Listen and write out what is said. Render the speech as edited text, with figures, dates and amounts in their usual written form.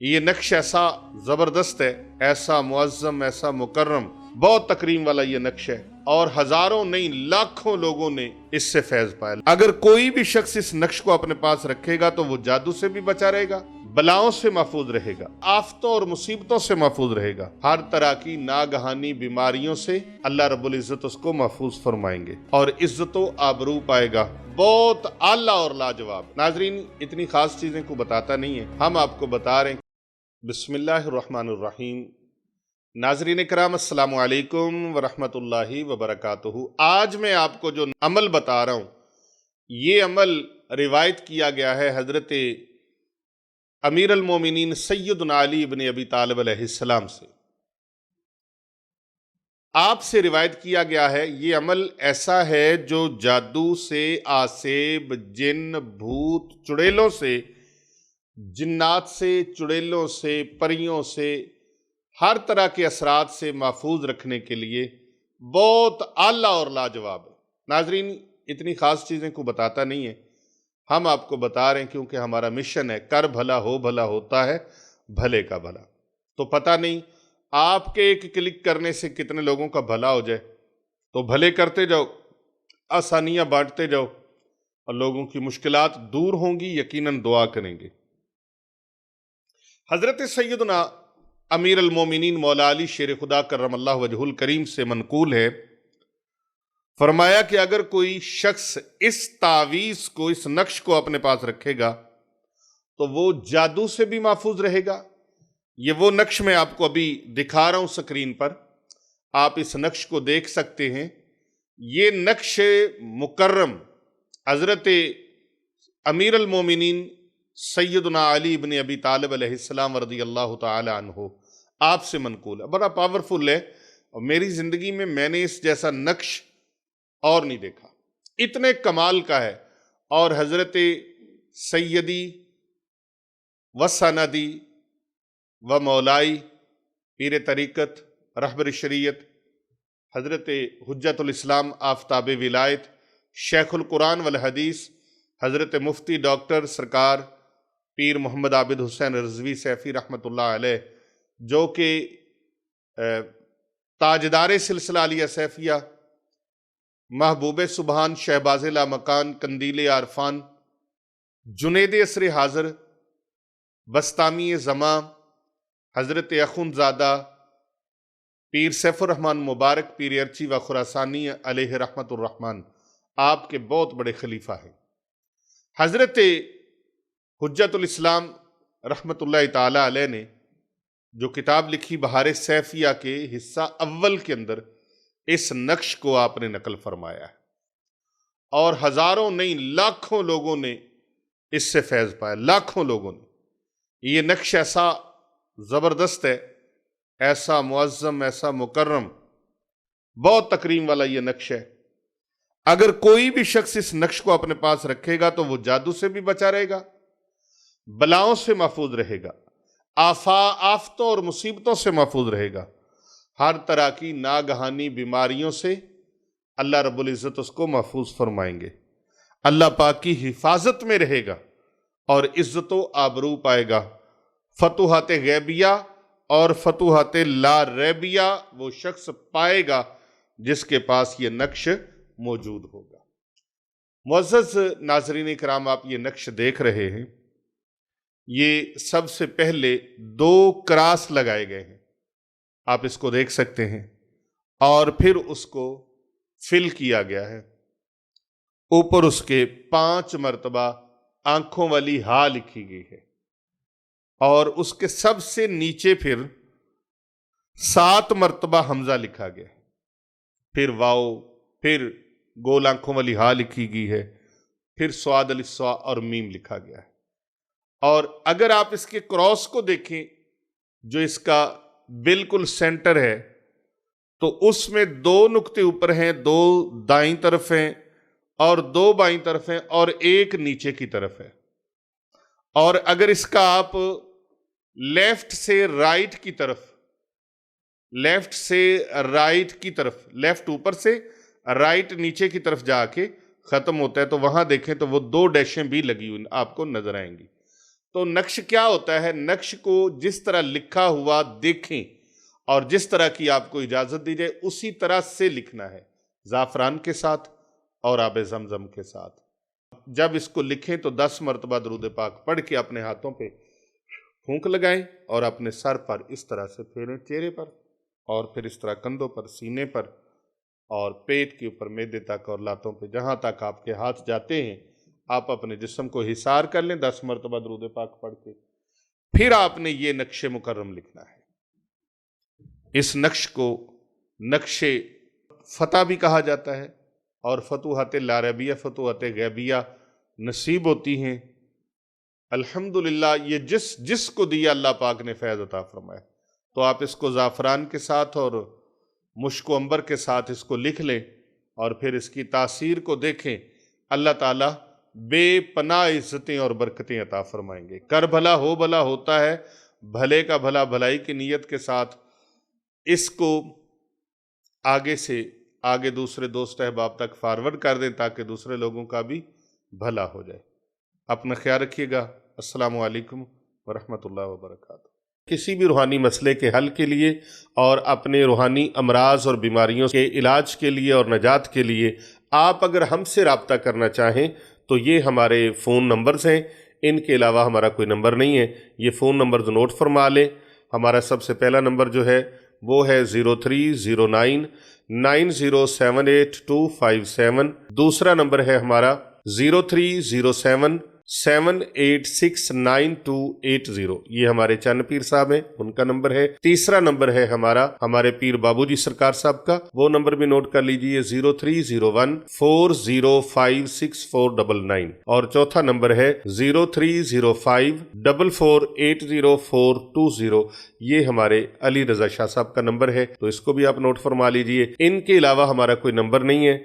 یہ نقش ایسا زبردست ہے، ایسا معظم، ایسا مکرم، بہت تکریم والا یہ نقش ہے، اور ہزاروں نہیں لاکھوں لوگوں نے اس سے فیض پایا۔ اگر کوئی بھی شخص اس نقش کو اپنے پاس رکھے گا تو وہ جادو سے بھی بچا رہے گا، بلاؤں سے محفوظ رہے گا، آفتوں اور مصیبتوں سے محفوظ رہے گا، ہر طرح کی ناگہانی بیماریوں سے اللہ رب العزت اس کو محفوظ فرمائیں گے، اور عزت و آبرو پائے گا۔ بہت اعلیٰ اور لاجواب۔ ناظرین، اتنی خاص چیزیں کو بتاتا نہیں ہے، ہم آپ کو بتا رہے ہیں۔ بسم اللہ الرحمن الرحیم۔ ناظرین کرام، السلام علیکم ورحمۃ اللہ وبرکاتہ۔ آج میں آپ کو جو عمل بتا رہا ہوں، یہ عمل روایت کیا گیا ہے حضرت امیر المومنین سیدنا علی بن ابی طالب علیہ السلام سے۔ آپ سے روایت کیا گیا ہے، یہ عمل ایسا ہے جو جادو سے، آسیب، جن، بھوت، چڑیلوں سے، جنات سے، چڑیلوں سے، پریوں سے، ہر طرح کے اثرات سے محفوظ رکھنے کے لیے بہت اعلیٰ اور لاجواب ہے۔ ناظرین، اتنی خاص چیزیں کو بتاتا نہیں ہے، ہم آپ کو بتا رہے ہیں کیونکہ ہمارا مشن ہے، کر بھلا ہو بھلا ہوتا ہے بھلے کا بھلا۔ تو پتہ نہیں آپ کے ایک کلک کرنے سے کتنے لوگوں کا بھلا ہو جائے، تو بھلے کرتے جاؤ، آسانیاں بانٹتے جاؤ، اور لوگوں کی مشکلات دور ہوں گی، یقیناً دعا کریں گے۔ حضرت سیدنا امیر المومنین مولا علی شیر خدا کرم اللہ وجہ الکریم سے منقول ہے، فرمایا کہ اگر کوئی شخص اس تعویذ کو، اس نقش کو اپنے پاس رکھے گا تو وہ جادو سے بھی محفوظ رہے گا۔ یہ وہ نقش میں آپ کو ابھی دکھا رہا ہوں سکرین پر، آپ اس نقش کو دیکھ سکتے ہیں۔ یہ نقش مکرم حضرت امیر المومنین سیدنا علی بن ابی طالب علیہ السلام رضی اللہ تعالی عنہ آپ سے منقول ہے، بڑا پاورفل ہے، اور میری زندگی میں نے اس جیسا نقش اور نہیں دیکھا، اتنے کمال کا ہے۔ اور حضرت سیدی و سندی و مولائی پیر طریقت رہبر شریعت حضرت حجت الاسلام آفتاب ولایت شیخ القرآن والحدیث حضرت مفتی ڈاکٹر سرکار پیر محمد عابد حسین رضوی سیفی رحمۃ اللہ علیہ، جو کہ تاجدار سلسلہ علیہ سیفیہ، محبوب سبحان، شہباز لامکان، قندیل عرفان، جنید عصر حاضر، بستامی زماں، حضرت اخندزادہ پیر سیف الرحمن مبارک پیر ارچی و خراسانی علیہ رحمت الرحمن، آپ کے بہت بڑے خلیفہ ہیں۔ حضرت حجت الاسلام رحمت اللہ تعالی علیہ نے جو کتاب لکھی بہار سیفیہ کے حصہ اول کے اندر اس نقش کو آپ نے نقل فرمایا ہے، اور ہزاروں نہیں لاکھوں لوگوں نے اس سے فیض پایا، لاکھوں لوگوں نے۔ یہ نقش ایسا زبردست ہے، ایسا معظم، ایسا مکرم، بہت تکریم والا یہ نقش ہے۔ اگر کوئی بھی شخص اس نقش کو اپنے پاس رکھے گا تو وہ جادو سے بھی بچا رہے گا، بلاؤں سے محفوظ رہے گا، آفتوں اور مصیبتوں سے محفوظ رہے گا، ہر طرح کی ناگہانی بیماریوں سے اللہ رب العزت اس کو محفوظ فرمائیں گے، اللہ پاک کی حفاظت میں رہے گا، اور عزت و آبرو پائے گا۔ فتوحات غیبیہ اور فتوحات لا ریبیہ وہ شخص پائے گا جس کے پاس یہ نقش موجود ہوگا۔ معزز ناظرین کرام، آپ یہ نقش دیکھ رہے ہیں، یہ سب سے پہلے 2 کراس لگائے گئے ہیں، آپ اس کو دیکھ سکتے ہیں، اور پھر اس کو فل کیا گیا ہے۔ اوپر اس کے 5 مرتبہ آنکھوں والی ہا لکھی گئی ہے، اور اس کے سب سے نیچے پھر 7 مرتبہ حمزہ لکھا گیا ہے، پھر واؤ، پھر گول آنکھوں والی ہا لکھی گئی ہے، پھر سواد السوا اور میم لکھا گیا ہے۔ اور اگر آپ اس کے کراس کو دیکھیں جو اس کا بالکل سینٹر ہے، تو اس میں 2 نقطے اوپر ہیں، 2 دائیں طرف ہیں اور 2 بائیں طرف ہیں، اور 1 نیچے کی طرف ہے۔ اور اگر اس کا آپ لیفٹ سے رائٹ کی طرف، لیفٹ اوپر سے رائٹ نیچے کی طرف جا کے ختم ہوتا ہے، تو وہاں دیکھیں تو وہ 2 ڈیشیں بھی لگی ہوئی آپ کو نظر آئیں گی۔ تو نقش کیا ہوتا ہے؟ نقش کو جس طرح لکھا ہوا دیکھیں اور جس طرح کی آپ کو اجازت دی جائے اسی طرح سے لکھنا ہے، زعفران کے ساتھ اور آب زمزم کے ساتھ۔ جب اس کو لکھیں تو 10 مرتبہ درود پاک پڑھ کے اپنے ہاتھوں پہ پھونک لگائیں اور اپنے سر پر اس طرح سے پھیریں، چہرے پر، اور پھر اس طرح کندھوں پر، سینے پر اور پیٹ کے اوپر، معدے تک اور لاتوں پہ، جہاں تک آپ کے ہاتھ جاتے ہیں آپ اپنے جسم کو حصار کر لیں 10 مرتبہ درود پاک پڑھ کے۔ پھر آپ نے یہ نقش مکرم لکھنا ہے۔ اس نقش کو نقش فتح بھی کہا جاتا ہے، اور فتوحات لاربیہ، فتوحات غیبیہ نصیب ہوتی ہیں الحمدللہ۔ یہ جس کو دیا اللہ پاک نے فیض عطا فرمایا، تو آپ اس کو زعفران کے ساتھ اور مشک و عنبر کے ساتھ اس کو لکھ لیں اور پھر اس کی تاثیر کو دیکھیں۔ اللہ تعالیٰ بے پناہ عزتیں اور برکتیں عطا فرمائیں گے۔ کر بھلا ہو بھلا ہوتا ہے، بھلے کا بھلا بھلائی کی نیت کے ساتھ اس کو آگے دوسرے دوست احباب تک فارورڈ کر دیں تاکہ دوسرے لوگوں کا بھی بھلا ہو جائے۔ اپنا خیال رکھیے گا۔ السلام علیکم ورحمۃ اللہ وبرکاتہ۔ کسی بھی روحانی مسئلے کے حل کے لیے اور اپنے روحانی امراض اور بیماریوں کے علاج کے لیے اور نجات کے لیے آپ اگر ہم سے رابطہ کرنا چاہیں تو یہ ہمارے فون نمبرز ہیں، ان کے علاوہ ہمارا کوئی نمبر نہیں ہے۔ یہ فون نمبرز نوٹ فرما لیں۔ ہمارا سب سے پہلا نمبر جو ہے وہ ہے 0309 9078 دوسرا نمبر ہے ہمارا 0307 7869280، یہ ہمارے چند پیر صاحب ہیں، ان کا نمبر ہے۔ تیسرا نمبر ہے ہمارے پیر بابو جی سرکار صاحب کا، وہ نمبر بھی نوٹ کر لیجئے 0301 405649، اور چوتھا نمبر ہے 0305 4480 یہ ہمارے علی رضا شاہ صاحب کا نمبر ہے، تو اس کو بھی آپ نوٹ فرما لیجئے۔ ان کے علاوہ ہمارا کوئی نمبر نہیں ہے۔